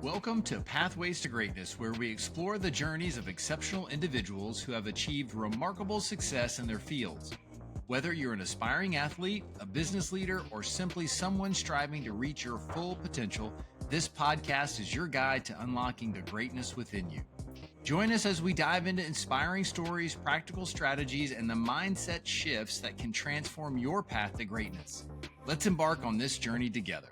Welcome to Pathways to Greatness, where we explore the journeys of exceptional individuals who have achieved remarkable success in their fields. Whether you're an aspiring athlete, a business leader, or simply someone striving to reach your full potential, this podcast is your guide to unlocking the greatness within you. Join us as we dive into inspiring stories, practical strategies, and the mindset shifts that can transform your path to greatness. Let's embark on this journey together.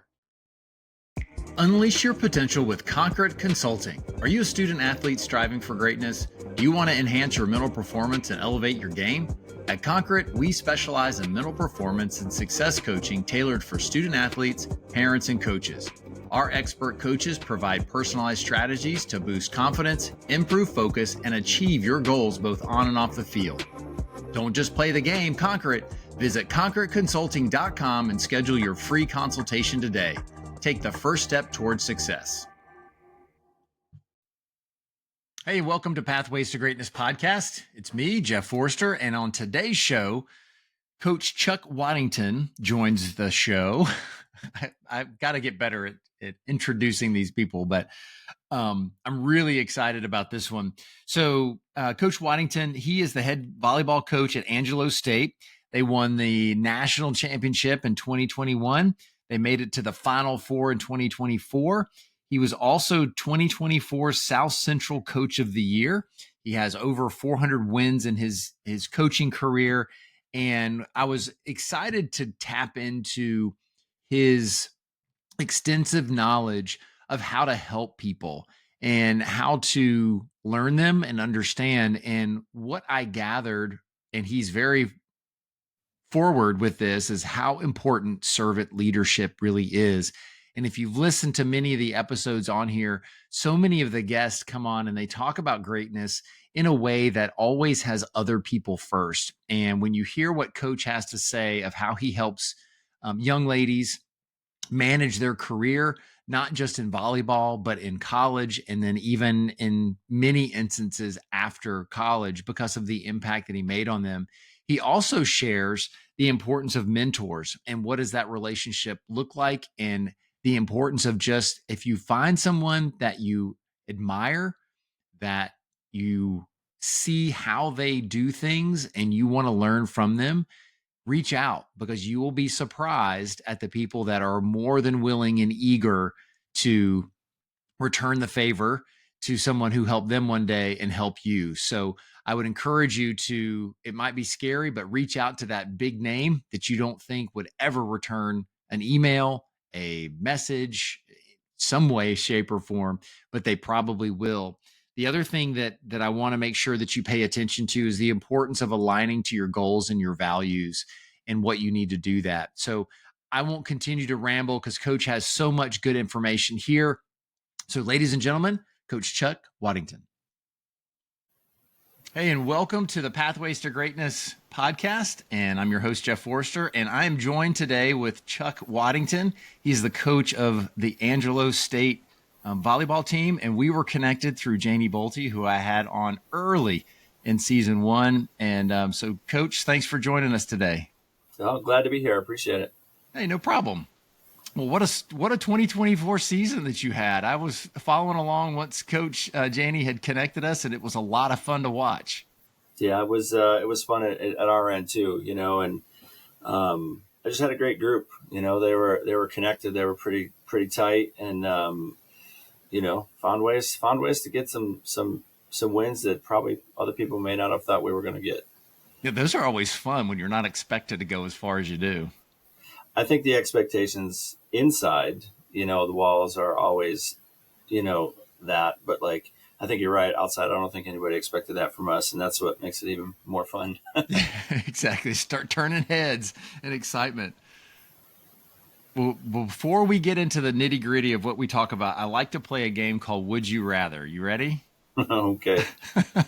Unleash your potential with Concrete Consulting. Are you a student athlete striving for greatness? Do you want to enhance your mental performance and elevate your game? At Concrete, we specialize in mental performance and success coaching tailored for student athletes, parents, and coaches. Our expert coaches provide personalized strategies to boost confidence, improve focus, and achieve your goals both on and off the field. Don't just play the game, conquer it. Visit concreteconsulting.com and schedule your free consultation today. Take the first step towards success. Hey, welcome to Pathways to Greatness podcast. It's me, Jeff Forrester, and on today's show, Coach Chuck Waddington joins the show. I've got to get better at introducing these people, but I'm really excited about this one. So Coach Waddington, he is the head volleyball coach at Angelo State. They won the national championship in 2021. They made it to the Final Four in 2024. He was also 2024 South Central Coach of the Year. He has over 400 wins in his coaching career. And I was excited to tap into his extensive knowledge of how to help people and how to learn them and understand. And what I gathered, and he's very forward with this, is how important servant leadership really is. And if you've listened to many of the episodes on here, so many of the guests come on and they talk about greatness in a way that always has other people first. And when you hear what Coach has to say of how he helps young ladies manage their career, not just in volleyball, but in college, and then even in many instances after college because of the impact that he made on them. He also shares the importance of mentors and what does that relationship look like, and the importance of just, if you find someone that you admire, that you see how they do things and you want to learn from them, reach out, because you will be surprised at the people that are more than willing and eager to return the favor to someone who helped them one day and help you. So I would encourage you to, it might be scary, but reach out to that big name that you don't think would ever return an email, a message, some way, shape, or form, but they probably will. The other thing that I want to make sure that you pay attention to is the importance of aligning to your goals and your values and what you need to do that. So I won't continue to ramble because Coach has so much good information here. So ladies and gentlemen, Coach Chuck Waddington. Hey, and welcome to the Pathways to Greatness podcast. And I'm your host, Jeff Forrester, and I am joined today with Chuck Waddington. He's the coach of the Angelo State volleyball team, and we were connected through Janie Bolte, who I had on early in season one. And so, Coach, thanks for joining us today. Oh, glad to be here. I appreciate it. Hey, no problem. Well, what a 2024 season that you had. I was following along once Coach Janie had connected us, and it was a lot of fun to watch. Yeah, it was fun at our end too, and I just had a great group. They were connected. They were pretty tight, and found ways to get some wins that probably other people may not have thought we were going to get. Yeah, those are always fun when you're not expected to go as far as you do. I think the expectations inside, the walls are always, that. But I think you're right. Outside, I don't think anybody expected that from us. And that's what makes it even more fun. Exactly. Start turning heads and excitement. Well, before we get into the nitty gritty of what we talk about, I like to play a game called Would You Rather. You ready? Okay. I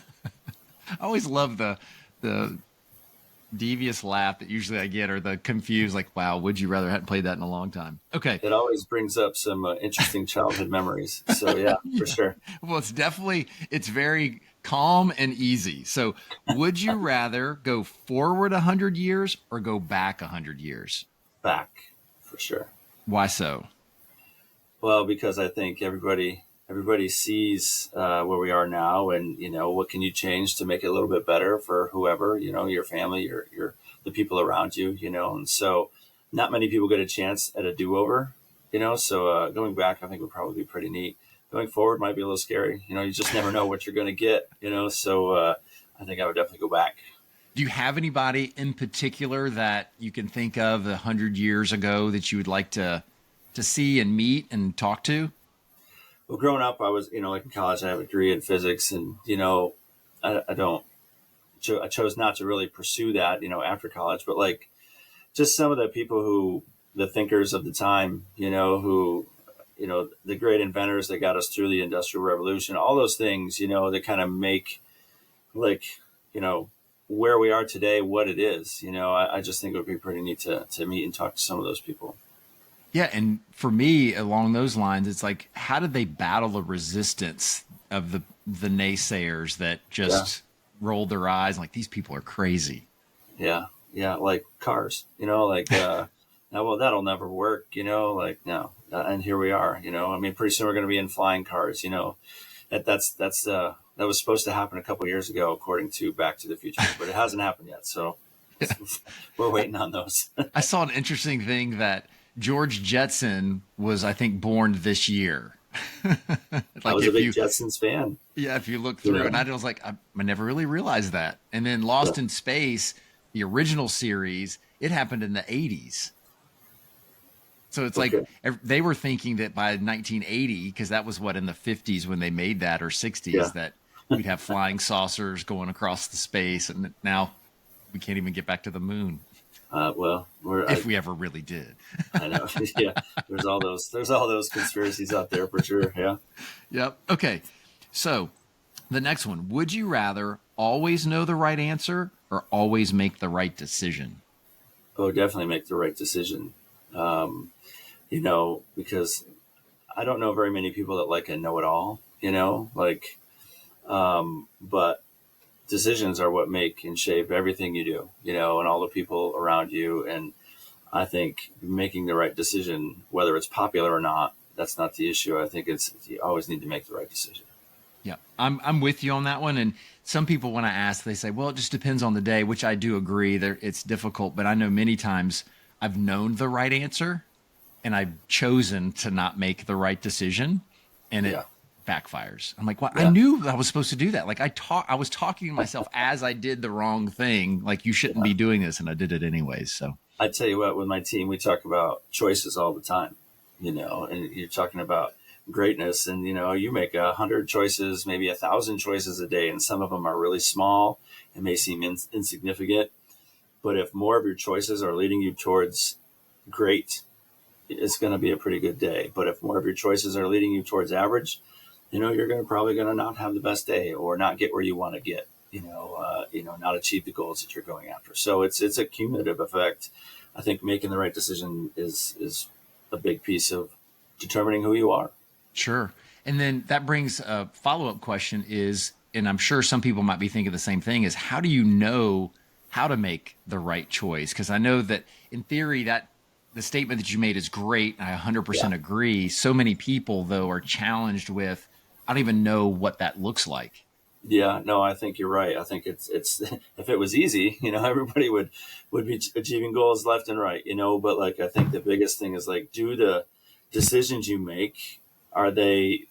always love the devious laugh that usually I get, or the confused, like, wow, would you rather? I hadn't played that in a long time. Okay. It always brings up some interesting childhood memories. So yeah, for sure. Well, it's very calm and easy. So would you rather go forward 100 years or go back 100 years? Back, for sure. Why so? Well, because I think everybody everybody sees where we are now, and what can you change to make it a little bit better for whoever, your family, your the people around you, and so not many people get a chance at a do-over, so going back I think would probably be pretty neat. Going forward might be a little scary, you just never know what you're going to get, so I think I would definitely go back. Do you have anybody in particular that you can think of 100 years ago that you would like to see and meet and talk to? Well, growing up, I was, like in college, I have a degree in physics, and I chose not to really pursue that, after college. But like, just some of the people the thinkers of the time, who, the great inventors that got us through the Industrial Revolution, all those things, that kind of make, like, where we are today, what it is. I just think it would be pretty neat to meet and talk to some of those people. Yeah, and for me, along those lines, it's like, how did they battle the resistance of the naysayers that just rolled their eyes like, these people are crazy? Yeah, like cars, like well, that'll never work, like no, and here we are, I mean, pretty soon we're going to be in flying cars, that was supposed to happen a couple of years ago, according to Back to the Future, but it hasn't happened yet, so we're waiting on those. I saw an interesting thing that George Jetson was, I think, born this year. I was a big Jetsons fan. Yeah, if you look through, and I was like, I never really realized that. And then Lost in Space, the original series, it happened in the 80s. So it's like they were thinking that by 1980, because that was in the 50s when they made that, or 60s, that we'd have flying saucers going across the space, and now we can't even get back to the moon. Well, if we ever really did. I know. Yeah. There's all those conspiracies out there for sure. Yeah. Yep. Okay. So the next one, would you rather always know the right answer or always make the right decision? Oh, definitely make the right decision. Because I don't know very many people that like a know-it-all, but decisions are what make and shape everything you do, and all the people around you. And I think making the right decision, whether it's popular or not, that's not the issue. I think you always need to make the right decision. Yeah, I'm with you on that one. And some people, when I ask, they say, well, it just depends on the day, which I do agree that it's difficult. But I know many times I've known the right answer and I've chosen to not make the right decision, and it backfires. I'm like, well, I knew I was supposed to do that. Like I was talking to myself as I did the wrong thing. Like, you shouldn't be doing this. And I did it anyways. So I tell you what, with my team, we talk about choices all the time, and you're talking about greatness, and, you make 100 choices, maybe 1,000 choices a day. And some of them are really small and may seem insignificant, but if more of your choices are leading you towards great, it's going to be a pretty good day. But if more of your choices are leading you towards average, you're probably going to not have the best day, or not get where you want to get, not achieve the goals that you're going after. So it's a cumulative effect. I think making the right decision is a big piece of determining who you are. Sure. And then that brings a follow-up question is, and I'm sure some people might be thinking the same thing, is how do you know how to make the right choice? Because I know that in theory that the statement that you made is great. I 100% agree. So many people, though, are challenged with, I don't even know what that looks like. Yeah, no, I think you're right. I think it's if it was easy, everybody would be achieving goals left and right, but like, I think the biggest thing is, like, do the decisions you make, are they,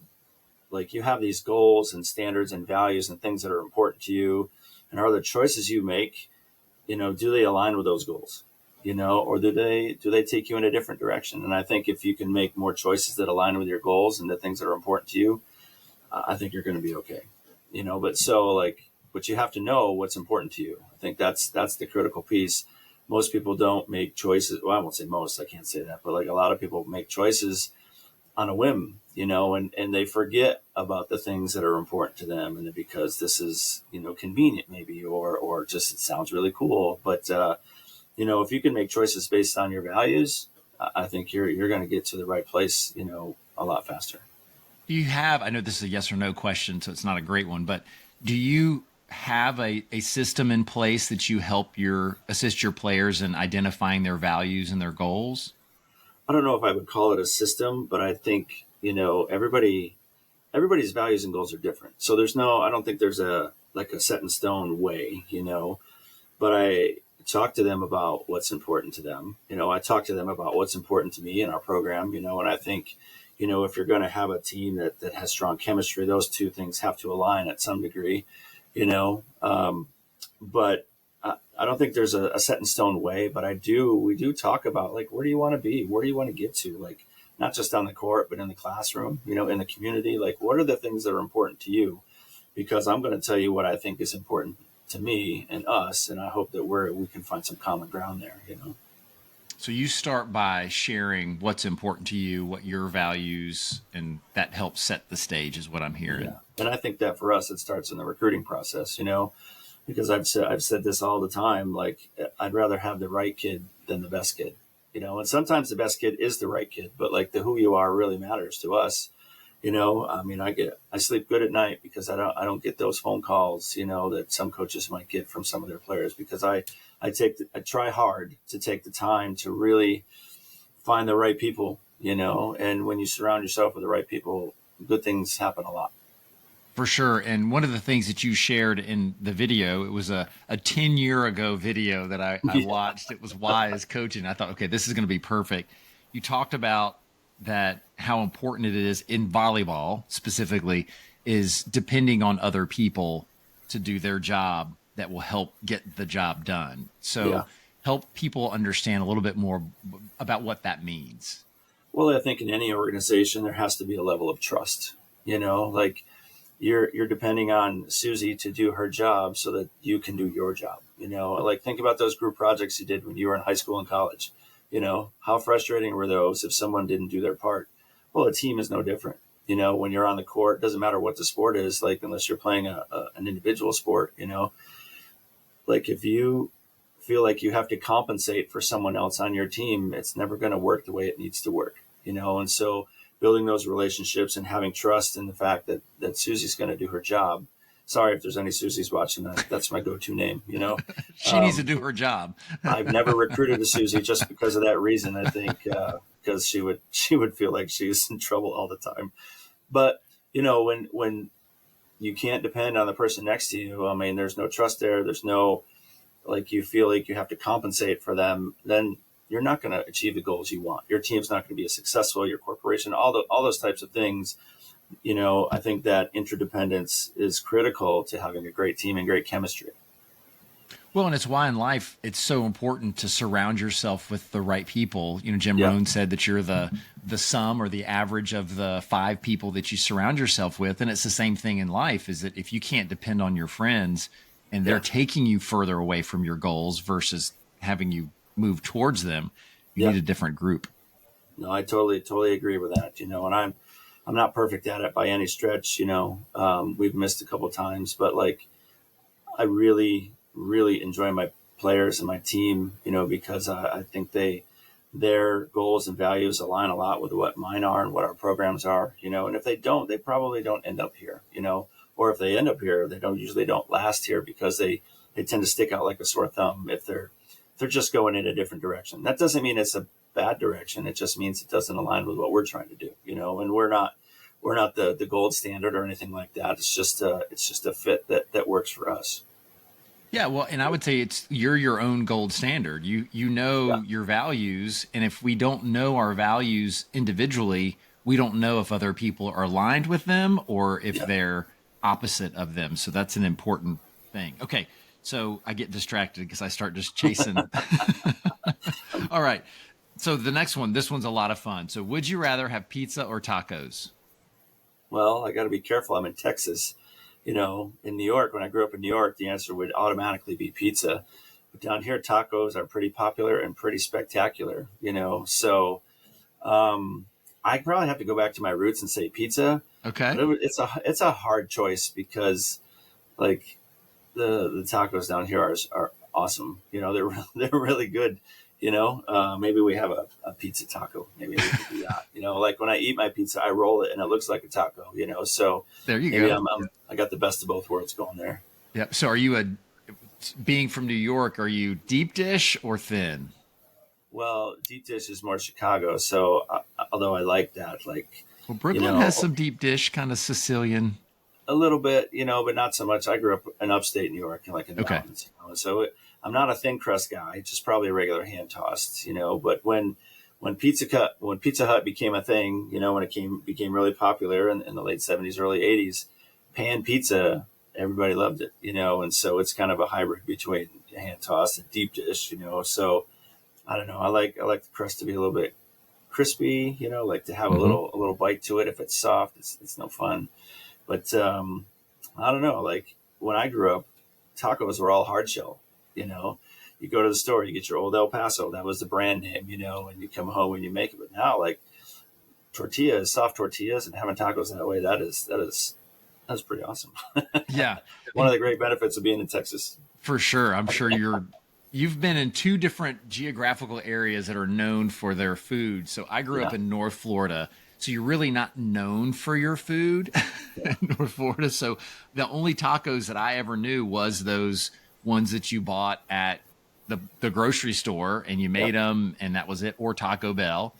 like, you have these goals and standards and values and things that are important to you, and are the choices you make, do they align with those goals? Or do they take you in a different direction? And I think if you can make more choices that align with your goals and the things that are important to you, I think you're going to be okay. But you have to know what's important to you. I think that's the critical piece. Most people don't make choices. Well, I won't say most, I can't say that, but like, a lot of people make choices on a whim, and they forget about the things that are important to them. And because this is, convenient maybe, or just, it sounds really cool. But, if you can make choices based on your values, I think you're going to get to the right place, a lot faster. Do you have, I know this is a yes or no question, so it's not a great one, but do you have a system in place that you assist your players in identifying their values and their goals? I don't know if I would call it a system, but I think, everybody everybody's values and goals are different. So I don't think there's a set in stone way, but I talk to them about what's important to them. I talk to them about what's important to me in our program, and I think, if you're going to have a team that has strong chemistry, those two things have to align at some degree, but I don't think there's a set in stone way, but we do talk about, like, where do you want to be? Where do you want to get to? Like, not just on the court, but in the classroom, in the community. Like, what are the things that are important to you? Because I'm going to tell you what I think is important to me and us. And I hope that we can find some common ground there, So you start by sharing what's important to you, what your values, and that helps set the stage is what I'm hearing. Yeah. And I think that for us, it starts in the recruiting process, because I've said this all the time. Like, I'd rather have the right kid than the best kid, and sometimes the best kid is the right kid, but like who you are really matters to us. I mean, I sleep good at night because I don't get those phone calls, that some coaches might get from some of their players, because I try hard to take the time to really find the right people, and when you surround yourself with the right people, good things happen a lot. For sure. And one of the things that you shared in the video, it was a 10-year ago video that I watched. It was Wise Coaching. I thought, okay, this is going to be perfect. You talked about that, how important it is in volleyball specifically, is depending on other people to do their job that will help get the job done. So help people understand a little bit more about what that means. Well, I think in any organization, there has to be a level of trust, like, you're depending on Susie to do her job so that you can do your job. Like, think about those group projects you did when you were in high school and college. How frustrating were those if someone didn't do their part? Well, a team is no different. When you're on the court, it doesn't matter what the sport is, like, unless you're playing an individual sport, like, if you feel like you have to compensate for someone else on your team, it's never going to work the way it needs to work, and so building those relationships and having trust in the fact that Susie's going to do her job. Sorry if there's any Susies watching that. That's my go-to name, She needs to do her job. I've never recruited a Susie just because of that reason, I think, because she would feel like she's in trouble all the time. But, when you can't depend on the person next to you, I mean, there's no trust there. There's no, like, you feel like you have to compensate for them, then you're not going to achieve the goals you want. Your team's not going to be as successful, your corporation, all those types of things. I think that interdependence is critical to having a great team and great chemistry. Well, and it's why in life it's so important to surround yourself with the right people. Jim Rohn said that you're the sum or the average of the 5 people that you surround yourself with. And it's the same thing in life, is that if you can't depend on your friends and they're taking you further away from your goals versus having you move towards them, you need a different group. No, I totally agree with that. And I'm not perfect at it by any stretch. We've missed a couple of times, but, like, I really, really enjoy my players and my team, because I think their goals and values align a lot with what mine are and what our programs are, and if they don't, they probably don't end up here, or if they end up here, they usually don't last here, because they tend to stick out like a sore thumb if they're just going in a different direction. That doesn't mean it's a bad direction. It just means it doesn't align with what we're trying to do, and we're not the gold standard or anything like that. It's just a fit that works for us. Yeah, well, and I would say you're your own gold standard. You know your values, and if we don't know our values individually, we don't know if other people are aligned with them or if they're opposite of them. So that's an important thing. Okay, so I get distracted because I start just chasing. All right, so the next one, this one's a lot of fun. So would you rather have pizza or tacos? Well, I got to be careful. I'm in Texas. In New York, when I grew up in New York, the answer would automatically be pizza. But down here, tacos are pretty popular and pretty spectacular, So I'd probably have to go back to my roots and say pizza. Okay. But it's a hard choice because, like, the tacos down here are awesome. They're really good. Maybe we have a pizza taco. Maybe we could do that. Like, when I eat my pizza, I roll it and it looks like a taco, so there you go. I got the best of both worlds going there. Yeah. So are you being from New York, are you deep dish or thin? Well, deep dish is more Chicago. So although I like that, like, Well, you Brooklyn has know, some deep dish kind of Sicilian. a little bit, but not so much. I grew up in upstate New York, like in the Okay. mountains, and so I'm not a thin crust guy, just probably a regular hand tossed, But when Pizza Hut became a thing, when it became really popular in the late '70s, early '80s, pan pizza, everybody loved it, and so it's kind of a hybrid between hand tossed and deep dish, So I don't know. I like the crust to be a little bit crispy, like to have a Hmm. little bite to it. If it's soft, it's no fun. But I don't know. Like when I grew up, tacos were all hard shell. You know, you go to the store, you get your old El Paso. That was the brand name, and you come home and you make it. But now, like tortillas, soft tortillas, and having tacos that way, that's pretty awesome. Yeah. One of the great benefits of being in Texas. For sure. I'm sure you've been in two different geographical areas that are known for their food. So I grew up Yeah, in North Florida. So you're really not known for your food yeah, in North Florida. So the only tacos that I ever knew was those ones that you bought at the grocery store and you yeah, made them and that was it, or Taco Bell.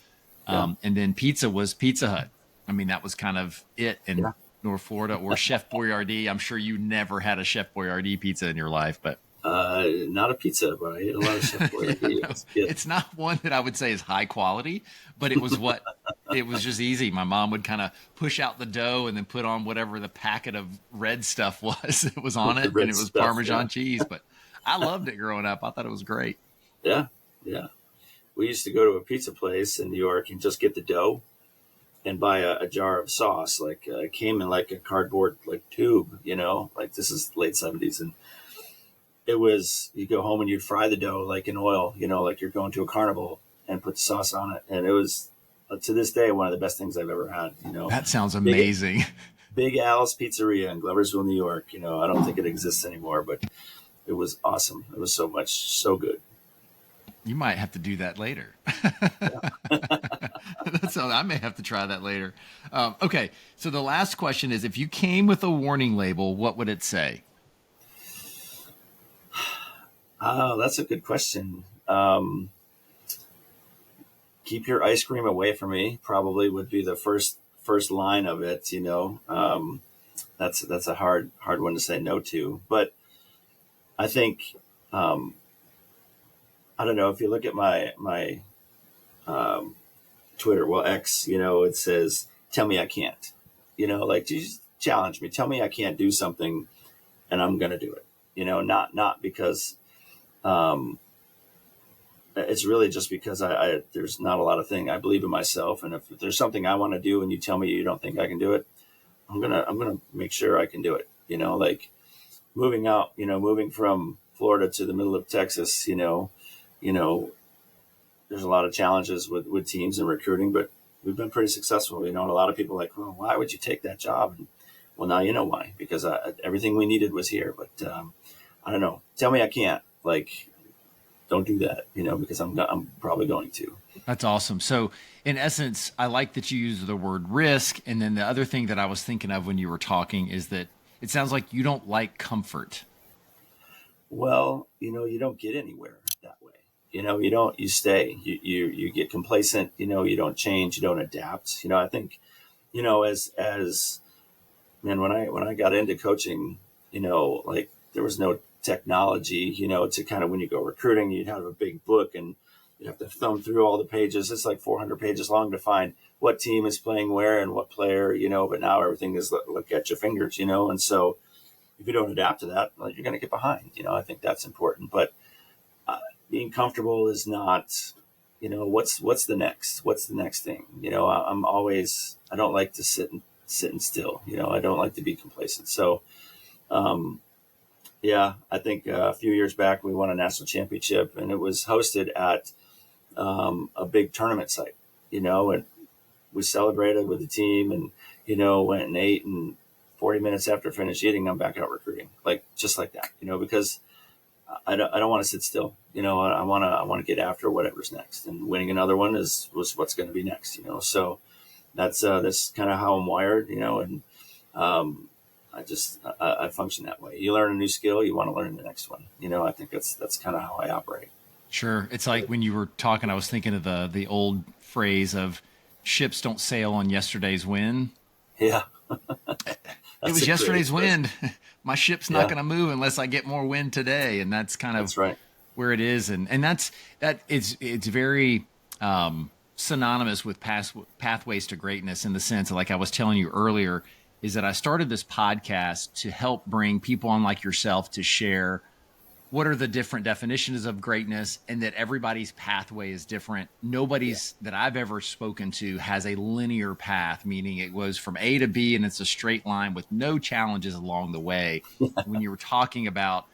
yeah, And then pizza was Pizza Hut. I mean, that was kind of it in yeah. North Florida, or Chef Boyardee. I'm sure you never had a Chef Boyardee pizza in your life, but Not a pizza, but I ate a lot of Chef yeah, Boyardee no, as a kid. it's not one that I would say is high quality, but it was just easy. My mom would kind of push out the dough and then put on whatever the packet of red stuff was that was on The it, and red it was stuff. Yeah, Parmesan cheese. But I loved it growing up. I thought it was great. yeah, yeah. We used to go to a pizza place in New York and just get the dough and buy a jar of sauce. Like it came in like a cardboard like tube, like this is late '70s, and it was you go home and you'd fry the dough like in oil, like you're going to a carnival and put the sauce on it, and it was to this day one of the best things I've ever had. That sounds Big amazing. Big Al's Pizzeria in Gloversville, New York. I don't think it exists anymore, but it was awesome. It was so good. You might have to do that later. I may have to try that later. Okay, so the last question is: if you came with a warning label, what would it say? Oh, that's a good question. Keep your ice cream away from me. Probably would be the first line of it. That's a hard one to say no to. But I think I don't know if you look at my um, Twitter, well X, it says tell me I can't. Like just challenge me. Tell me I can't do something, and I'm going to do it. Not because um, it's really just because I there's not a lot of thing I believe in myself, and if there's something I want to do and you tell me you don't think I can do it, I'm gonna make sure I can do it. Like moving from Florida to the middle of Texas. You know, there's a lot of challenges with teams and recruiting, but we've been pretty successful. And a lot of people are like, well, why would you take that job? And, well, now you know why, because everything we needed was here. But I don't know. Tell me I can't. Like, don't do that. Because I'm probably going to. That's awesome. So, in essence, I like that you use the word risk. And then the other thing that I was thinking of when you were talking is that it sounds like you don't like comfort. Well, you don't get anywhere that way. You don't. You stay. You get complacent. You don't change. You don't adapt. I think as man, when I got into coaching, like there was no technology, to kind of when you go recruiting, you'd have a big book and you'd have to thumb through all the pages. It's like 400 pages long to find what team is playing where and what player, but now everything is look at your fingers, and so if you don't adapt to that, well, you're going to get behind. I think that's important, but being comfortable is not, what's the next thing. I'm always, I don't like to sit and still. I don't like to be complacent. So, um, yeah, I think a few years back we won a national championship, and it was hosted at a big tournament site. And we celebrated with the team, and went and ate, and 40 minutes after finished eating, I'm back out recruiting, like just like that. Because I don't want to sit still. I want to get after whatever's next, and winning another one was what's going to be next. So that's kind of how I'm wired. And um, I function that way. You learn a new skill, you want to learn the next one. I think that's kind of how I operate. Sure. It's like when you were talking, I was thinking of the old phrase of ships don't sail on yesterday's wind. Yeah. It was yesterday's wind. My ship's not Yeah. going to move unless I get more wind today. And that's kind of That's right. where it is. And it's very synonymous with pathways to greatness, in the sense of, like I was telling you earlier, is that I started this podcast to help bring people on like yourself to share what are the different definitions of greatness, and that everybody's pathway is different. Nobody's that I've ever spoken to has a linear path, meaning it goes from A to B and it's a straight line with no challenges along the way. When you were talking about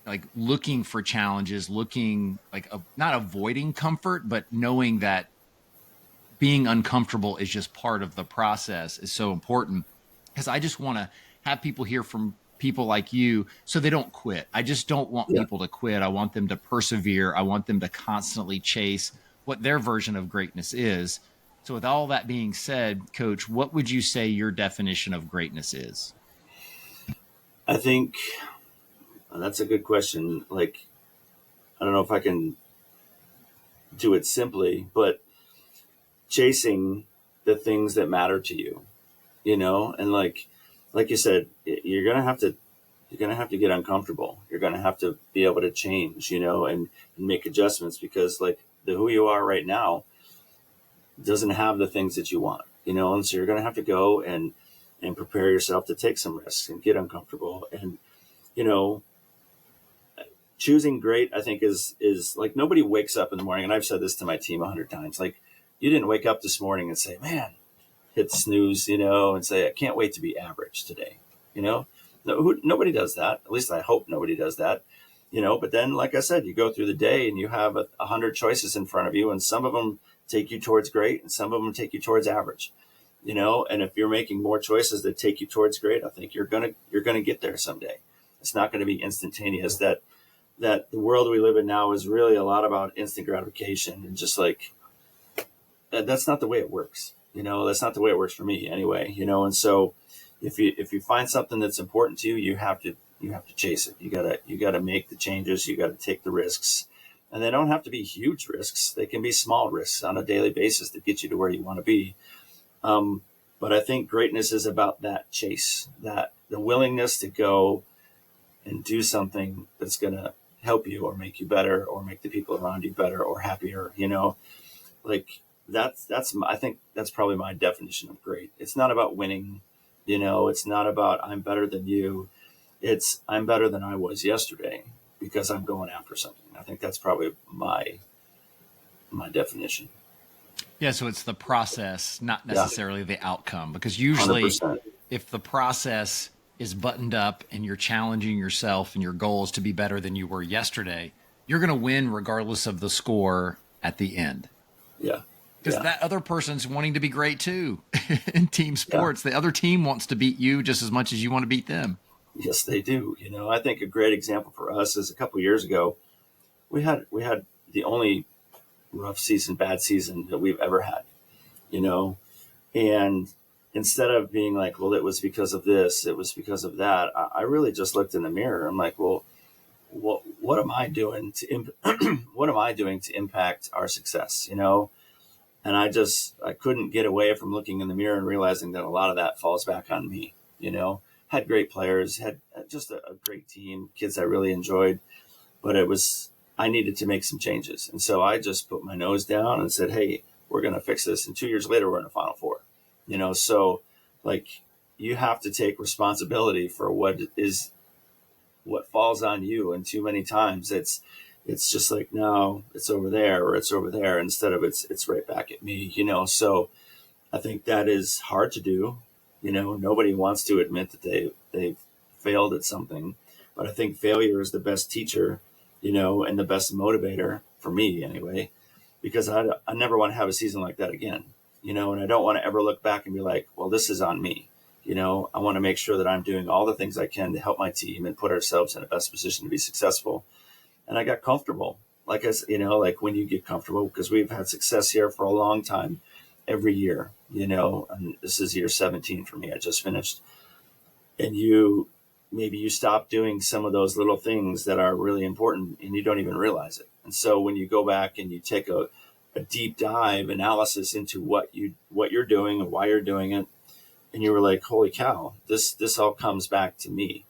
like looking for challenges, looking like not avoiding comfort, but knowing that being uncomfortable is just part of the process is so important. Because I just want to have people hear from people like you so they don't quit. I just don't want people to quit. I want them to persevere. I want them to constantly chase what their version of greatness is. So with all that being said, Coach, what would you say your definition of greatness is? I think that's a good question. Like, I don't know if I can do it simply, but chasing the things that matter to you, and like you said, you're going to have to get uncomfortable. You're going to have to be able to change, and make adjustments, because like who you are right now doesn't have the things that you want, and so you're going to have to go and prepare yourself to take some risks and get uncomfortable. And, choosing great, I think is like, nobody wakes up in the morning. And I've said this to my team 100 times, like, you didn't wake up this morning and say, man, hit snooze, and say, I can't wait to be average today. No, nobody does that. At least I hope nobody does that, but then, like I said, you go through the day and you have 100 choices in front of you, and some of them take you towards great and some of them take you towards average, and if you're making more choices that take you towards great, I think you're going to get there someday. It's not going to be instantaneous. That the world we live in now is really a lot about instant gratification, and just like, that's not the way it works. That's not the way it works for me anyway, and so if you find something that's important to you, you have to chase it. You gotta make the changes. You gotta take the risks, and they don't have to be huge risks. They can be small risks on a daily basis that get you to where you want to be. But I think greatness is about that chase, that the willingness to go and do something that's going to help you or make you better or make the people around you better or happier, like I think that's probably my definition of great. It's not about winning, it's not about I'm better than you. It's I'm better than I was yesterday because I'm going after something. I think that's probably my definition. Yeah, so it's the process, not necessarily the outcome, because usually 100%. If the process is buttoned up and you're challenging yourself and your goals to be better than you were yesterday, you're going to win regardless of the score at the end. Yeah. Because that other person's wanting to be great too. In team sports, the other team wants to beat you just as much as you want to beat them. Yes, they do. I think a great example for us is a couple of years ago, we had the only rough season, bad season that we've ever had, and instead of being like, well, it was because of this, it was because of that, I really just looked in the mirror. I'm like, well, what am I doing to impact our success? And I couldn't get away from looking in the mirror and realizing that a lot of that falls back on me. Had great players, had just a great team, kids I really enjoyed, but I needed to make some changes. And so I just put my nose down and said, hey, we're going to fix this. And 2 years later, we're in the Final Four, so like, you have to take responsibility for what falls on you. And too many times it's just like, no, it's over there or it's over there, instead of it's right back at me, so I think that is hard to do. Nobody wants to admit that they've failed at something, but I think failure is the best teacher, and the best motivator for me anyway, because I never want to have a season like that again, and I don't want to ever look back and be like, well, this is on me. I want to make sure that I'm doing all the things I can to help my team and put ourselves in the best position to be successful. And I got comfortable. Like like when you get comfortable, because we've had success here for a long time, every year, and this is year 17 for me. I just finished. And maybe you stop doing some of those little things that are really important and you don't even realize it. And so when you go back and you take a deep dive analysis into what you're doing and why you're doing it. And you were like, holy cow, this all comes back to me.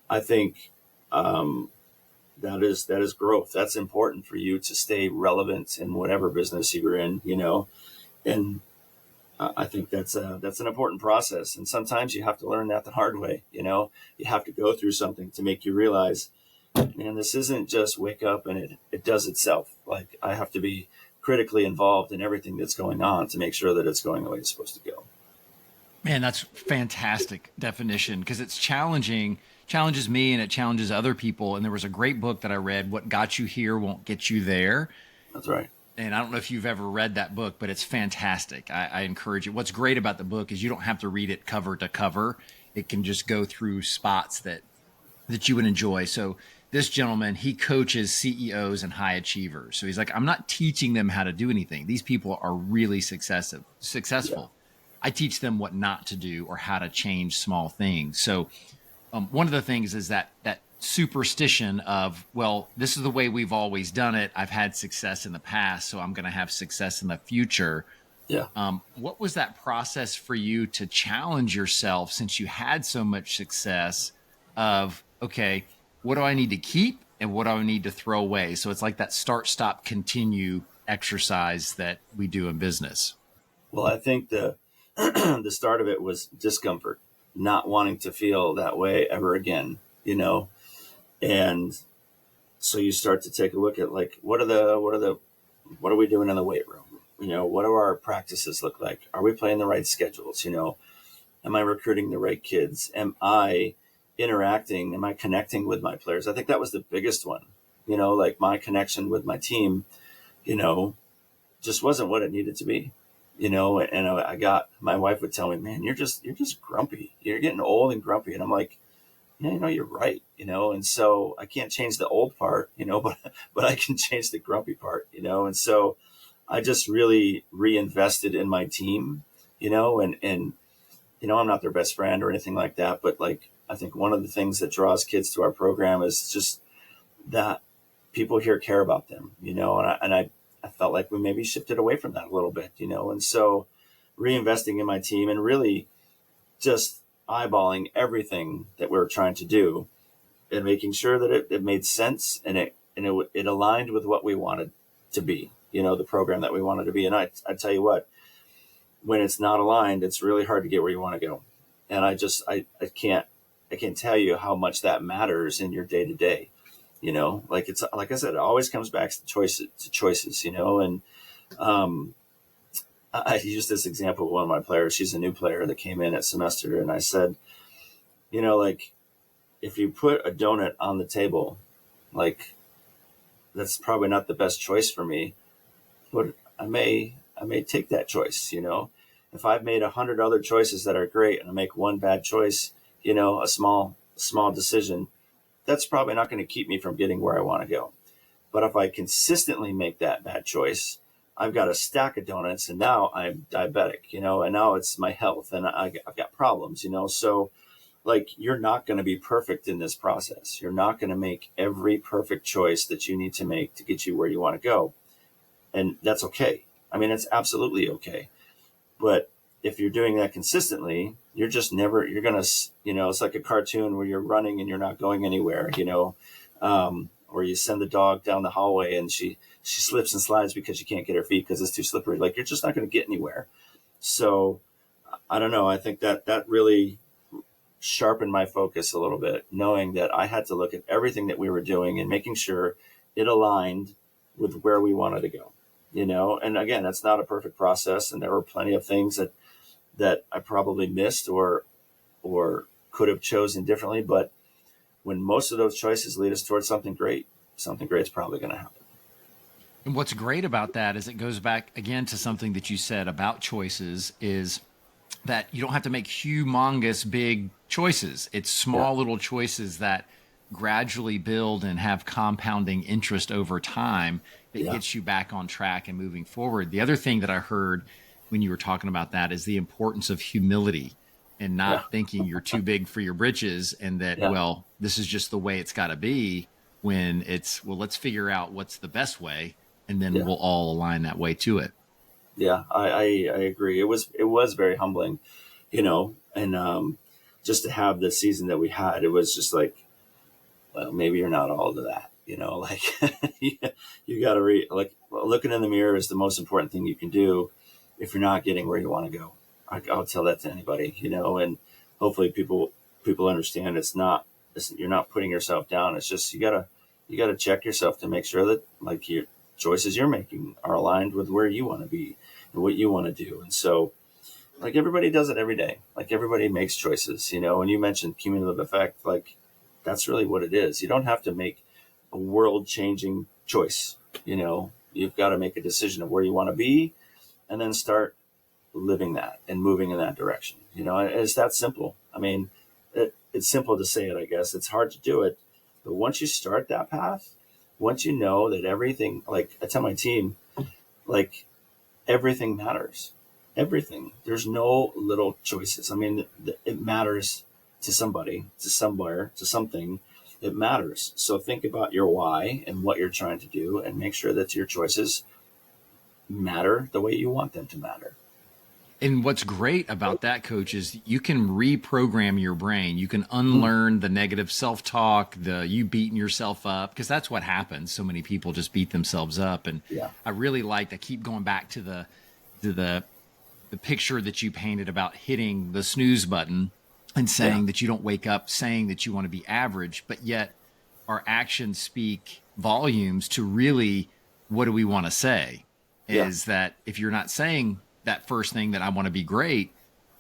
I think, that is growth. That's important for you to stay relevant in whatever business you're in, and I think that's an important process. And sometimes you have to learn that the hard way. You have to go through something to make you realize, man, this isn't just wake up and it does itself. Like, I have to be critically involved in everything that's going on to make sure that it's going the way it's supposed to go. Man, that's fantastic definition, because it's challenges me and it challenges other people. And there was a great book that I read, What Got You Here Won't Get You There. That's right. And I don't know if you've ever read that book, but it's fantastic. I encourage it. What's great about the book is you don't have to read it cover to cover. It can just go through spots that you would enjoy. So this gentleman, he coaches CEOs and high achievers. So he's like, I'm not teaching them how to do anything. These people are really successful. Yeah. I teach them what not to do or how to change small things. So one of the things is that superstition of, well, this is the way we've always done it. I've had success in the past, so I'm going to have success in the future. Yeah. What was that process for you to challenge yourself, since you had so much success, of, okay, what do I need to keep and what do I need to throw away? So it's like that start, stop, continue exercise that we do in business. Well, I think the start of it was discomfort, not wanting to feel that way ever again, and so you start to take a look at, like, what are we doing in the weight room? What do our practices look like? Are we playing the right schedules? Am I recruiting the right kids? Am I interacting? Am I connecting with my players? I think that was the biggest one, like my connection with my team, just wasn't what it needed to be, and my wife would tell me, man, you're just grumpy. You're getting old and grumpy. And I'm like, yeah, you're right, and so I can't change the old part, but I can change the grumpy part, and so I just really reinvested in my team, and I'm not their best friend or anything like that, but like, I think one of the things that draws kids to our program is just that people here care about them, and I felt like we maybe shifted away from that a little bit, and so reinvesting in my team and really just eyeballing everything that we were trying to do and making sure that it made sense and it aligned with what we wanted to be, the program that we wanted to be. And I tell you what, when it's not aligned, it's really hard to get where you want to go. And I can't tell you how much that matters in your day to day, like it's, like I said, it always comes back to choices, and, I used this example with one of my players. She's a new player that came in at semester. And I said, like, if you put a donut on the table, like, that's probably not the best choice for me, but I may take that choice. If I've made 100 other choices that are great and I make one bad choice, a small decision, that's probably not going to keep me from getting where I want to go. But if I consistently make that bad choice, I've got a stack of donuts and now I'm diabetic, and now it's my health and I've got problems, so like, you're not going to be perfect in this process. You're not going to make every perfect choice that you need to make to get you where you want to go. And that's okay. I mean, it's absolutely okay. But if you're doing that consistently, you're just never, you're going to, it's like a cartoon where you're running and you're not going anywhere, or you send the dog down the hallway and she slips and slides because she can't get her feet because it's too slippery. Like, you're just not going to get anywhere. So I don't know. I think that really sharpened my focus a little bit, knowing that I had to look at everything that we were doing and making sure it aligned with where we wanted to go, and again, that's not a perfect process. And there were plenty of things that I probably missed or could have chosen differently. But when most of those choices lead us towards something great's probably going to happen. And what's great about that is it goes back again to something that you said about choices, is that you don't have to make humongous big choices. It's small little choices that gradually build and have compounding interest over time that gets you back on track and moving forward. The other thing that I heard when you were talking about that is the importance of humility and not thinking you're too big for your britches and that, well, this is just the way it's got to be, when it's, well, let's figure out what's the best way and then Yeah. we'll all align that way to it. Yeah, I agree. It was very humbling, and just to have the season that we had, it was just like, well, maybe you're not all to that, like you got to like looking in the mirror is the most important thing you can do if you're not getting where you want to go. I'll tell that to anybody, and hopefully people understand you're not putting yourself down. It's just you gotta check yourself to make sure that like your choices you're making are aligned with where you want to be and what you want to do. And so like everybody does it every day. Like everybody makes choices, and you mentioned cumulative effect, like that's really what it is. You don't have to make a world changing choice. You've got to make a decision of where you want to be and then start living that and moving in that direction. It's that simple. I mean, it's simple to say it, I guess. It's hard to do it. But once you start that path, once you know that everything, like I tell my team, like everything matters. Everything. There's no little choices. I mean, it matters to somebody, to somewhere, to something. It matters. So think about your why and what you're trying to do and make sure that your choices matter the way you want them to matter. And what's great about that, Coach, is you can reprogram your brain. You can unlearn the negative self-talk, the you beating yourself up, because that's what happens. So many people just beat themselves up. And Yeah. I keep going back to the picture that you painted about hitting the snooze button and saying that you don't wake up saying that you want to be average, but yet our actions speak volumes to really what do we want to say? Is that if you're not saying that first thing that I want to be great,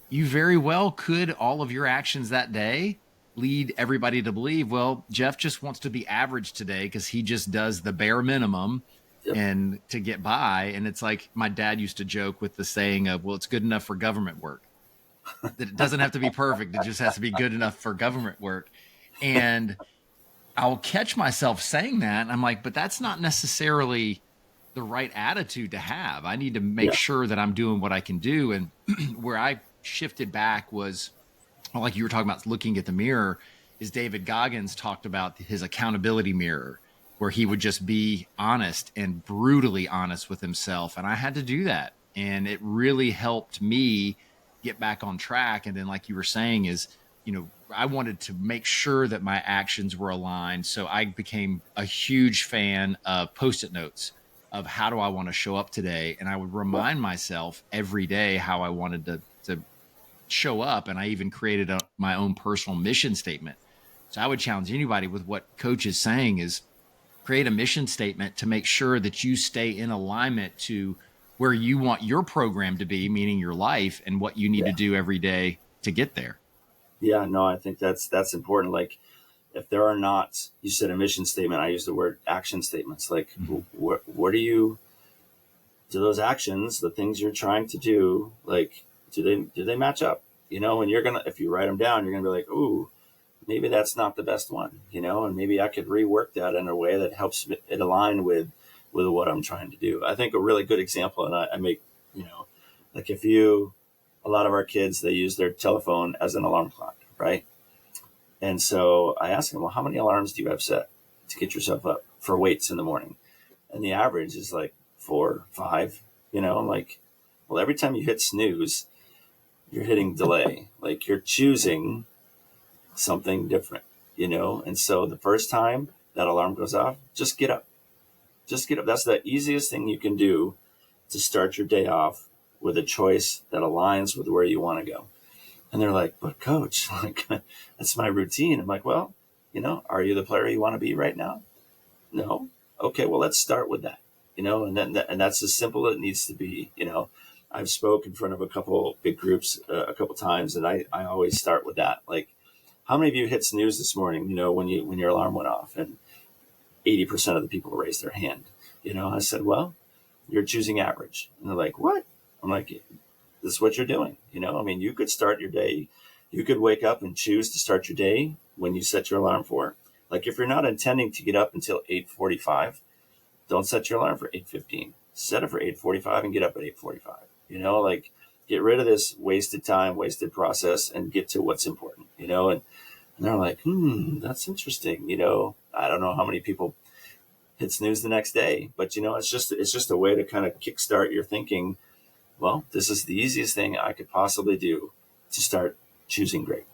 you very well could, all of your actions that day lead everybody to believe, well, Jeff just wants to be average today because he just does the bare minimum and to get by. And it's like my dad used to joke with the saying of, well, it's good enough for government work. That it doesn't have to be perfect. It just has to be good enough for government work. And I'll catch myself saying that. And I'm like, but that's not necessarily the right attitude to have. I need to make sure that I'm doing what I can do. And where I shifted back was, well, like you were talking about looking at the mirror, is David Goggins talked about his accountability mirror, where he would just be honest and brutally honest with himself. And I had to do that. And it really helped me get back on track. And then, like you were saying, is, I wanted to make sure that my actions were aligned. So I became a huge fan of Post-it notes of how do I want to show up today. And I would remind myself every day how I wanted to show up. And I even created my own personal mission statement. So I would challenge anybody with what Coach is saying is create a mission statement to make sure that you stay in alignment to where you want your program to be, meaning your life, and what you need to do every day to get there. Yeah, no, I think that's important. Like if there are not, you said a mission statement, I use the word action statements. Like what do those actions, the things you're trying to do, like, do they match up? And if you write them down, you're going to be like, ooh, maybe that's not the best one, and maybe I could rework that in a way that helps it align with what I'm trying to do. I think a really good example, and I make, like a lot of our kids, they use their telephone as an alarm clock, right? And so I asked them, well, how many alarms do you have set to get yourself up for weights in the morning? And the average is like 4, 5, I'm like, well, every time you hit snooze, you're hitting delay. Like you're choosing something different, And so the first time that alarm goes off, just get up. Just get up. That's the easiest thing you can do to start your day off with a choice that aligns with where you want to go. And they're like, but Coach, like that's my routine. I'm like, well, are you the player you want to be right now? No. Okay, well, let's start with that, and that's as simple as it needs to be. I've spoke in front of a couple big groups a couple times, and I always start with that. Like, how many of you hit snooze this morning, when your alarm went off? And 80% of the people raised their hand. I said, well, you're choosing average. And they're like, what? I'm like, this is what you're doing. You could start your day. You could wake up and choose to start your day when you set your alarm for. Like if you're not intending to get up until 8:45, don't set your alarm for 8:15. Set it for 8:45 and get up at 8:45. Like get rid of this wasted time, wasted process, and get to what's important. And they're like, that's interesting. I don't know how many people hit snooze the next day. But, it's just a way to kind of kickstart your thinking. Well, this is the easiest thing I could possibly do to start choosing great.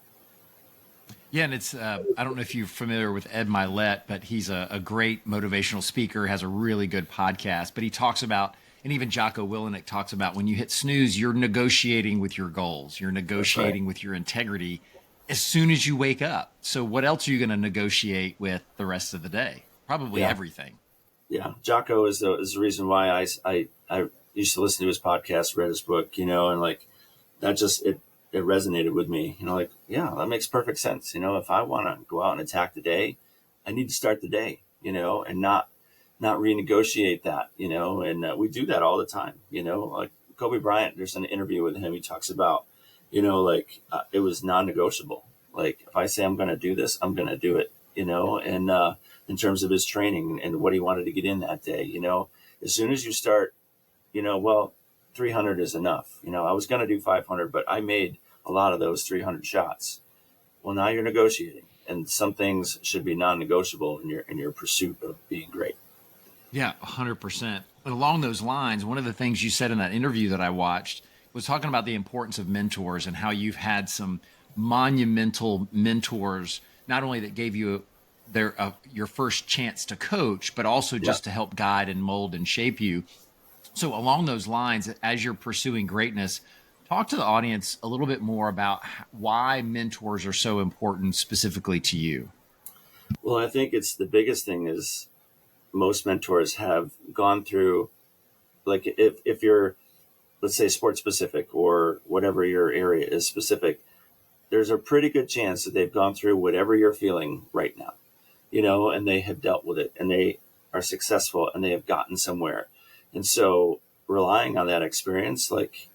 Yeah, and it's I don't know if you're familiar with Ed Milet, but he's a great motivational speaker, has a really good podcast. But he talks about, and even Jocko Willenick talks about, when you hit snooze, you're negotiating with your goals. You're negotiating with your integrity as soon as you wake up. So what else are you going to negotiate with the rest of the day? Probably everything. Yeah, Jocko is the reason why I used to listen to his podcast, read his book, and like that just it resonated with me. Like, yeah, that makes perfect sense. If I want to go out and attack the day, I need to start the day, and not renegotiate that, and we do that all the time, like Kobe Bryant, there's an interview with him. He talks about, it was non-negotiable. Like, if I say I'm going to do this, I'm going to do it, and in terms of his training and what he wanted to get in that day, as soon as you start, well, 300 is enough. I was going to do 500, but I made a lot of those 300 shots. Well, now you're negotiating, and some things should be non-negotiable in your pursuit of being great. Yeah, 100%. And along those lines, one of the things you said in that interview that I watched was talking about the importance of mentors and how you've had some monumental mentors, not only that gave you your first chance to coach, but also just to help guide and mold and shape you. So along those lines, as you're pursuing greatness, talk to the audience a little bit more about why mentors are so important specifically to you. Well, I think it's the biggest thing is most mentors have gone through, like if you're, let's say, sports specific or whatever your area is specific, there's a pretty good chance that they've gone through whatever you're feeling right now, and they have dealt with it and they are successful and they have gotten somewhere. And so relying on that experience, like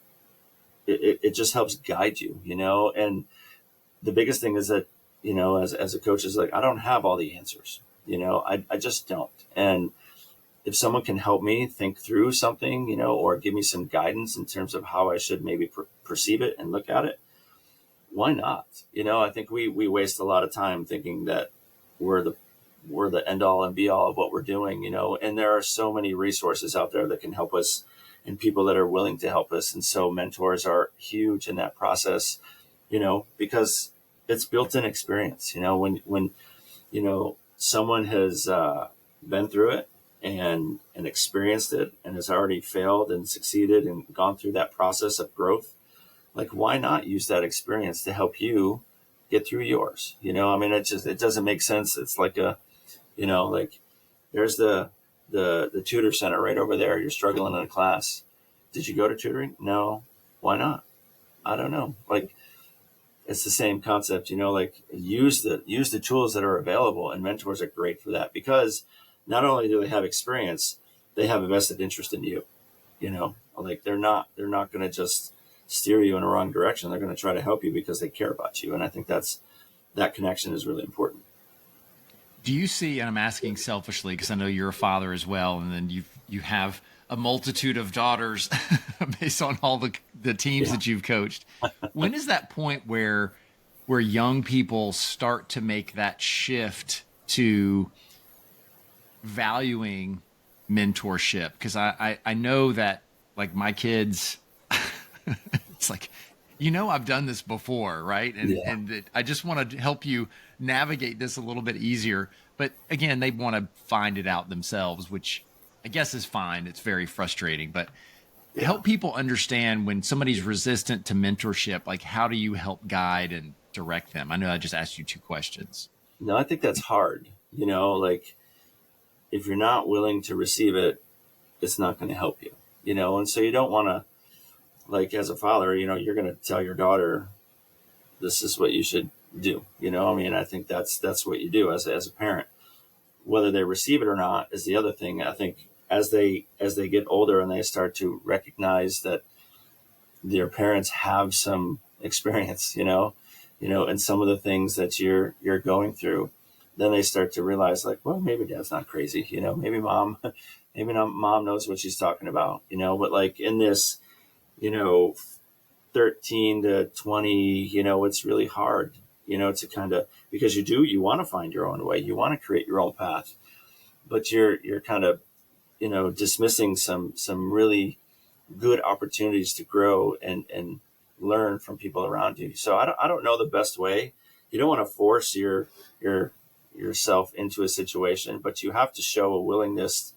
it just helps guide you, and the biggest thing is that, as a coach is like, I don't have all the answers, I just don't. And if someone can help me think through something, or give me some guidance in terms of how I should maybe perceive it and look at it, why not? I think we waste a lot of time thinking that we're the end all and be all of what we're doing, and there are so many resources out there that can help us and people that are willing to help us. And so mentors are huge in that process, because it's built-in experience, when someone has been through it and experienced it and has already failed and succeeded and gone through that process of growth. Like, why not use that experience to help you get through yours? It doesn't make sense. It's like like there's the tutor center right over there. You're struggling in a class. Did you go to tutoring? No. Why not? I don't know. Like, it's the same concept, like use the tools that are available, and mentors are great for that, because not only do they have experience, they have a vested interest in you, like they're not going to just steer you in a wrong direction. They're going to try to help you because they care about you. And I think that connection is really important. Do you see, and I'm asking selfishly because I know you're a father as well, and then you have a multitude of daughters based on all the teams that you've coached. When is that point where young people start to make that shift to valuing mentorship? Because I know that, like, my kids, it's like, I've done this before, right? And I just want to help you navigate this a little bit easier. But again, they want to find it out themselves, which I guess is fine. It's very frustrating, but help people understand when somebody's resistant to mentorship, like, how do you help guide and direct them? I know I just asked you 2 questions. No, I think that's hard. Like, if you're not willing to receive it, it's not going to help you, and so you don't want to, like, as a father, you're going to tell your daughter, this is what you should do. I think that's what you do as a parent. Whether they receive it or not is the other thing. I think as they get older and they start to recognize that their parents have some experience, and some of the things that you're going through, then they start to realize, like, well, maybe dad's not crazy, maybe mom knows what she's talking about, but like in this, 13 to 20, it's really hard, to kind of, because you want to find your own way, you want to create your own path. but you're kind of, dismissing some really good opportunities to grow and learn from people around you. So I don't know the best way. You don't want to force yourself into a situation, but you have to show a willingness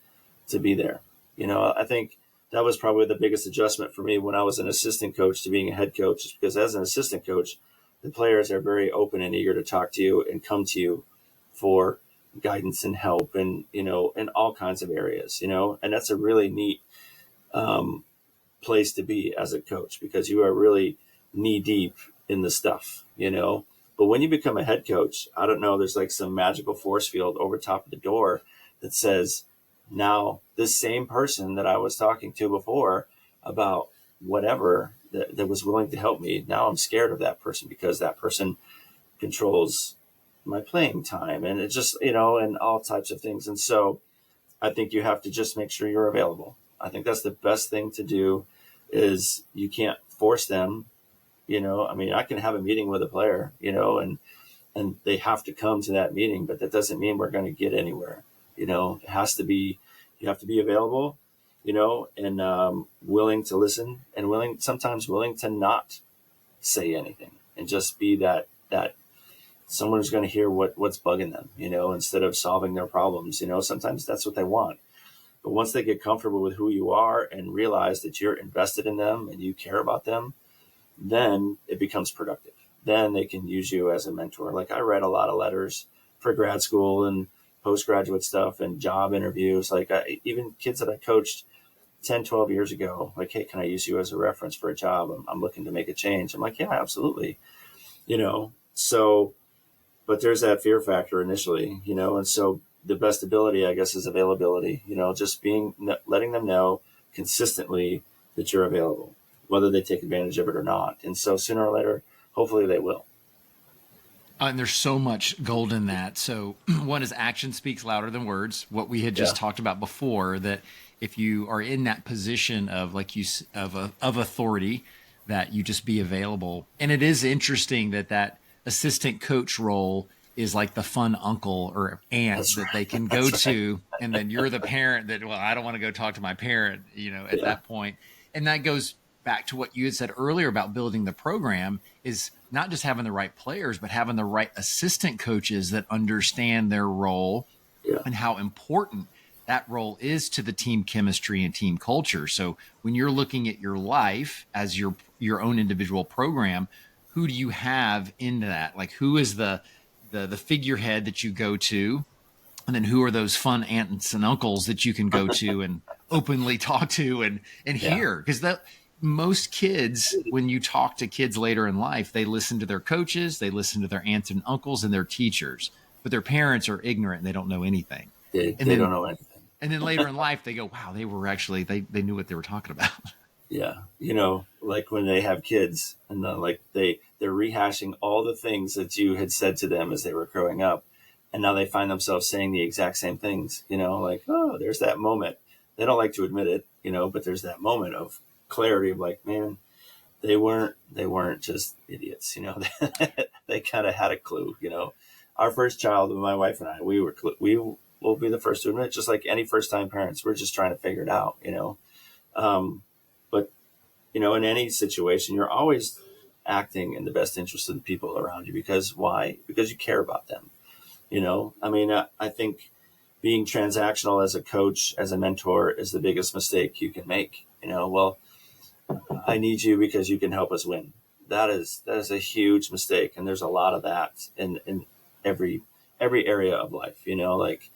to be there. I think that was probably the biggest adjustment for me when I was an assistant coach to being a head coach, is because as an assistant coach, the players are very open and eager to talk to you and come to you for guidance and help, and in all kinds of areas, and that's a really neat place to be as a coach, because you are really knee deep in the stuff. But when you become a head coach, I don't know, there's like some magical force field over top of the door that says, now this same person that I was talking to before about whatever that was willing to help me, now I'm scared of that person because that person controls my playing time, and it's just, and all types of things. And so I think you have to just make sure you're available. I think that's the best thing to do. Is you can't force them, I can have a meeting with a player, and they have to come to that meeting, but that doesn't mean we're going to get anywhere. It has to be, you have to be available, and willing to listen, and sometimes willing to not say anything, and just be that someone who's going to hear what's bugging them, instead of solving their problems. Sometimes that's what they want. But once they get comfortable with who you are and realize that you're invested in them and you care about them, then it becomes productive. Then they can use you as a mentor. Like, I read a lot of letters for grad school and postgraduate stuff and job interviews. Like, even kids that I coached 10, 12 years ago, like, hey, can I use you as a reference for a job? I'm looking to make a change. I'm like, yeah, absolutely. So, but there's that fear factor initially, and so the best ability, I guess, is availability, just letting them know consistently that you're available, whether they take advantage of it or not. And so sooner or later, hopefully they will. And there's so much gold in that. So one is action speaks louder than words. What we had just talked about before, that if you are in that position of, like of authority, that you just be available. And it is interesting that assistant coach role is like the fun uncle or aunt that they can go to. And then you're the parent that, well, I don't want to go talk to my parent, at that point. And that goes back to what you had said earlier about building the program, is not just having the right players, but having the right assistant coaches that understand their role and how important that role is to the team chemistry and team culture. So when you're looking at your life as your own individual program, who do you have into that? Like, who is the figurehead that you go to? And then who are those fun aunts and uncles that you can go to and openly talk to and hear? Because most kids, when you talk to kids later in life, they listen to their coaches, they listen to their aunts and uncles and their teachers, but their parents are ignorant and they don't know anything. They don't know anything. And then later in life, they go, wow, they were actually, they knew what they were talking about. Yeah. Like when they have kids and they're rehashing all the things that you had said to them as they were growing up. And now they find themselves saying the exact same things, like, oh, there's that moment. They don't like to admit it, but there's that moment of clarity of like, man, they weren't just idiots, they kind of had a clue. Our first child, my wife and I, we will be the first to admit, just like any first time parents, we're just trying to figure it out, but in any situation, you're always acting in the best interest of the people around you. Because why? Because you care about them. I think being transactional as a coach, as a mentor, is the biggest mistake you can make. Well, I need you because you can help us win. That is a huge mistake. And there's a lot of that in every area of life, like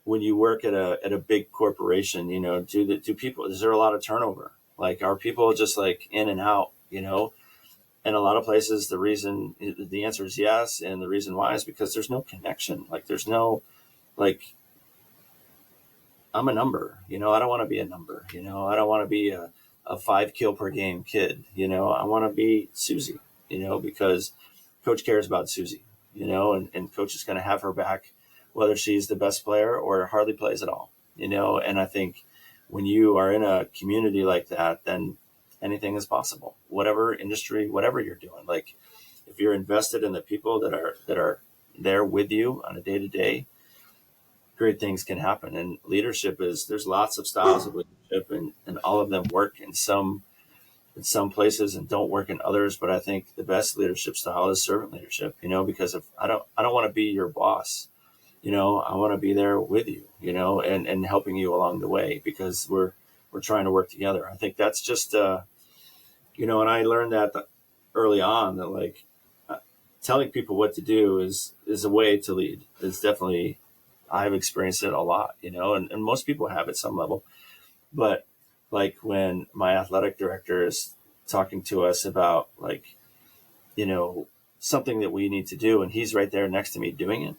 when you work at a big corporation, is there a lot of turnover? Like, are people just like in and out, And a lot of places, the answer is yes. And the reason why is because there's no connection. Like, there's no, like, I'm a number, I don't want to be a number, I don't want to be a 5 kill per game kid, I want to be Susie, because coach cares about Susie, and coach is going to have her back, whether she's the best player or hardly plays at all, and I think when you are in a community like that, then anything is possible, whatever industry, whatever you're doing. Like, if you're invested in the people that are there with you on a day-to-day, great things can happen. And leadership there's lots of styles of leadership, and all of them work in some places and don't work in others. But I think the best leadership style is servant leadership, because if I don't want to be your boss, I want to be there with you, and helping you along the way, because we're trying to work together. I think that's just, and I learned that early on, that like telling people what to do is a way to lead. It's definitely, I've experienced it a lot, and most people have at some level. But like when my athletic director is talking to us about like, something that we need to do, and he's right there next to me doing it,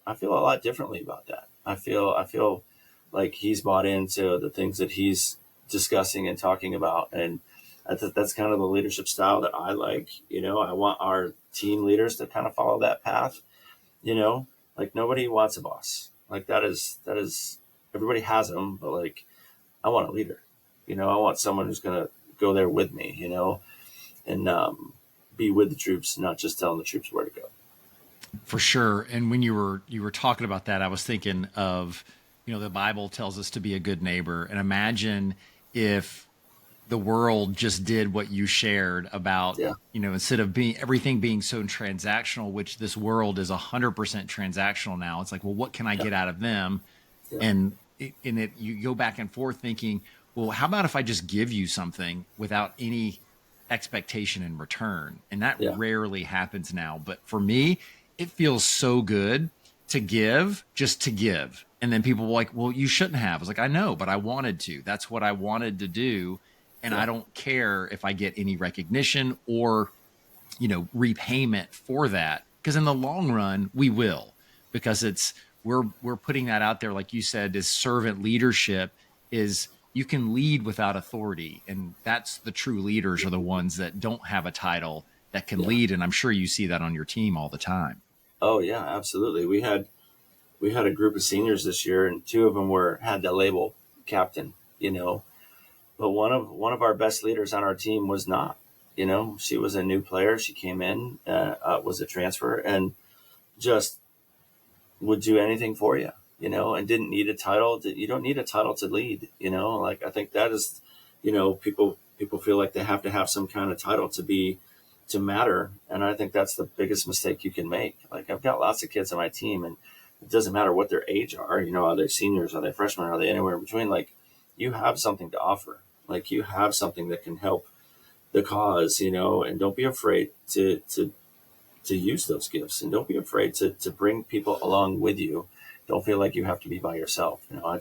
I feel a lot differently about that. I feel like he's bought into the things that he's discussing and talking about. And that's kind of the leadership style that I like. I want our team leaders to kind of follow that path. Like nobody wants a boss. Like that is everybody has them, but like I want a leader. I want someone who's going to go there with me, and be with the troops, not just telling the troops where to go. For sure. And when you were talking about that, I was thinking of, the Bible tells us to be a good neighbor. And imagine if the world just did what you shared about, instead of everything being so transactional, which this world is 100% transactional now. It's like, well, what can I get out of them? Yeah. And you go back and forth thinking, well, how about if I just give you something without any expectation in return? And that rarely happens now. But for me, it feels so good to give, just to give. And then people were like, well, you shouldn't have. I was like, I know, but I wanted to. That's what I wanted to do. And I don't care if I get any recognition or, repayment for that. Because in the long run, we will. Because we're putting that out there, like you said, is servant leadership, is you can lead without authority. And that's the true leaders, are the ones that don't have a title that can lead. And I'm sure you see that on your team all the time. Oh yeah, absolutely. We had a group of seniors this year, and two of them had the label captain, but one of our best leaders on our team was not, she was a new player. She came in, was a transfer, and just would do anything for you, and didn't need a title. You don't need a title to lead, like I think that is, people feel like they have to have some kind of title to matter. And I think that's the biggest mistake you can make. Like I've got lots of kids on my team, and it doesn't matter what their age are, are they seniors, are they freshmen, are they anywhere in between? Like you have something to offer, like you have something that can help the cause, and don't be afraid to use those gifts, and don't be afraid to bring people along with you. Don't feel like you have to be by yourself. I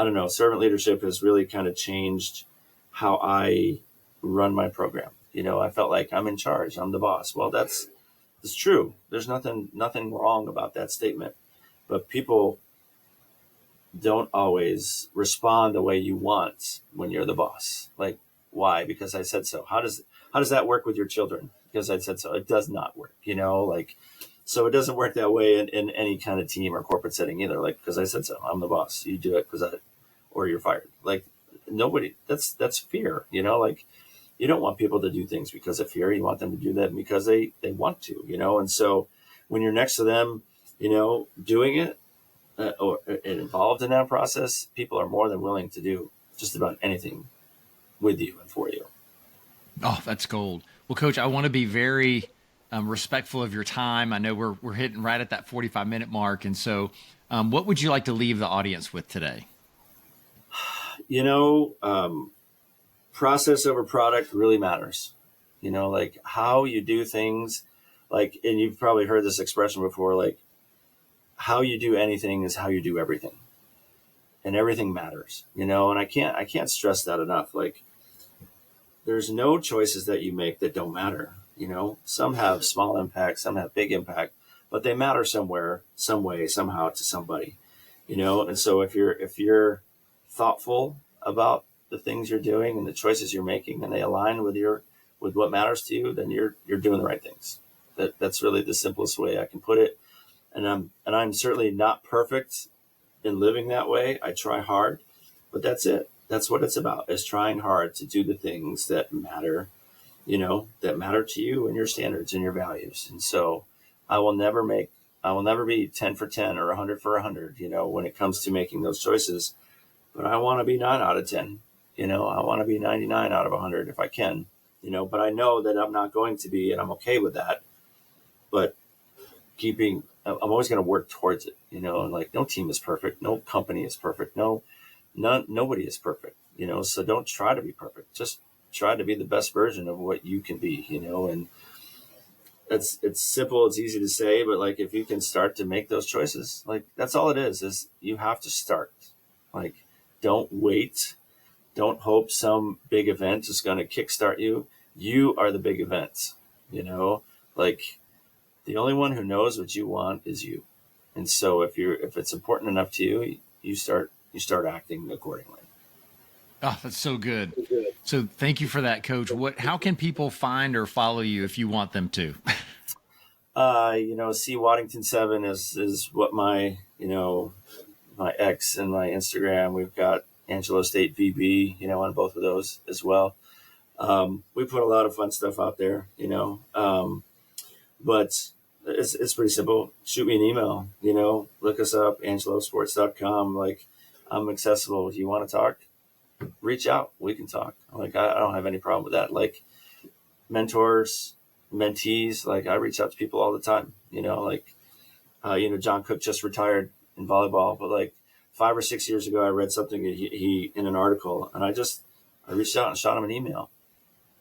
don't know. Servant leadership has really kind of changed how I run my program. I felt like I'm in charge. I'm the boss. Well, that's true. There's nothing wrong about that statement, but people don't always respond the way you want when you're the boss. Like, why? Because I said so. How does that work with your children? Because I said so. It does not work, so it doesn't work that way in any kind of team or corporate setting either. Like, because I said so, I'm the boss. You do it or you're fired. Like nobody, that's fear, like, you don't want people to do things because of fear. You want them to do that because they want to, and so when you're next to them, doing it or involved in that process, people are more than willing to do just about anything with you and for you. Oh, that's gold. Well, Coach, I want to be very respectful of your time. I know we're hitting right at that 45-minute mark. And so what would you like to leave the audience with today? Process over product really matters. Like how you do things, like, and you've probably heard this expression before, like how you do anything is how you do everything, and everything matters, and I can't stress that enough. Like there's no choices that you make that don't matter. Some have small impact, some have big impact, but they matter somewhere, some way, somehow to somebody, and so if you're thoughtful about the things you're doing and the choices you're making, and they align with what matters to you, then you're doing the right things. That's really the simplest way I can put it. And I'm certainly not perfect in living that way. I try hard, but that's it. That's what it's about, is trying hard to do the things that matter, that matter to you and your standards and your values. And so I will never make I will never be 10 for 10 or 100 for 100, when it comes to making those choices. But I want to be 9 out of 10. I want to be 99 out of 100 if I can, but I know that I'm not going to be, and I'm okay with that. But I'm always going to work towards it, like no team is perfect. No company is perfect. Nobody is perfect, so don't try to be perfect. Just try to be the best version of what you can be, and it's simple. It's easy to say, but like, if you can start to make those choices, like that's all it is you have to start. Like, don't wait. Don't hope some big event is going to kickstart you. You are the big event, like the only one who knows what you want is you. And so if it's important enough to you, you start acting accordingly. Oh, that's so good. So thank you for that, Coach. How can people find or follow you if you want them to? C Waddington 7 is what my X and my Instagram. We've got Angelo State VB, on both of those as well. We put a lot of fun stuff out there, but it's pretty simple. Shoot me an email, look us up, angelosports.com. Like, I'm accessible. If you want to talk, reach out. We can talk. Like, I don't have any problem with that. Like, mentors, mentees, like I reach out to people all the time, John Cook just retired in volleyball, but like 5 or 6 years ago, I read something he in an article, and I reached out and shot him an email,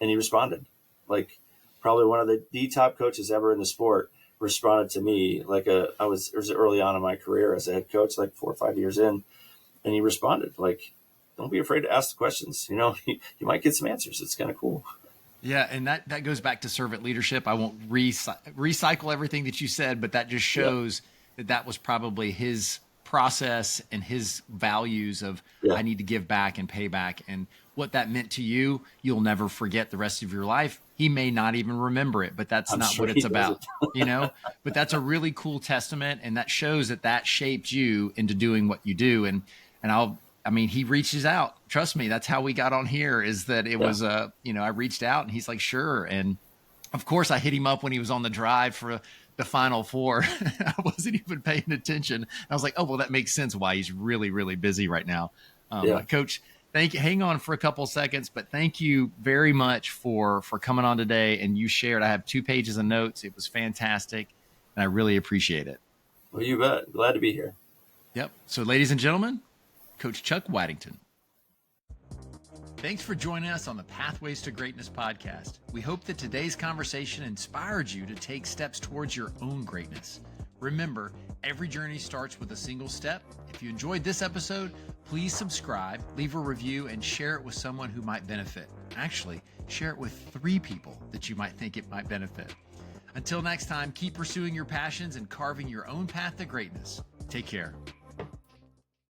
and he responded. Like, probably one of the top coaches ever in the sport responded to me. Like, it was early on in my career as a head coach, like 4 or 5 years in, and he responded. Like, don't be afraid to ask the questions. You might get some answers. It's kind of cool. Yeah, and that goes back to servant leadership. I won't recycle everything that you said, but that just shows that was probably his process and his values of I need to give back and pay back. And what that meant to you, you'll never forget the rest of your life. He may not even remember it, but that's not what it's about, But that's a really cool testament, and that shows that shaped you into doing what you do. And he reaches out. Trust me, that's how we got on here, is that it was, I reached out and he's like, sure. And of course I hit him up when he was on the drive for the Final Four. I wasn't even paying attention. I was like, oh, well, that makes sense why he's really, really busy right now. Coach, thank you. Hang on for a couple seconds, but thank you very much for coming on today. And you shared, I have 2 pages of notes. It was fantastic, and I really appreciate it. Well, you bet. Glad to be here. Yep. So ladies and gentlemen, Coach Chuck Waddington. Thanks for joining us on the Pathways to Greatness podcast. We hope that today's conversation inspired you to take steps towards your own greatness. Remember, every journey starts with a single step. If you enjoyed this episode, please subscribe, leave a review, and share it with someone who might benefit. Actually, share it with 3 people that you might think it might benefit. Until next time, keep pursuing your passions and carving your own path to greatness. Take care.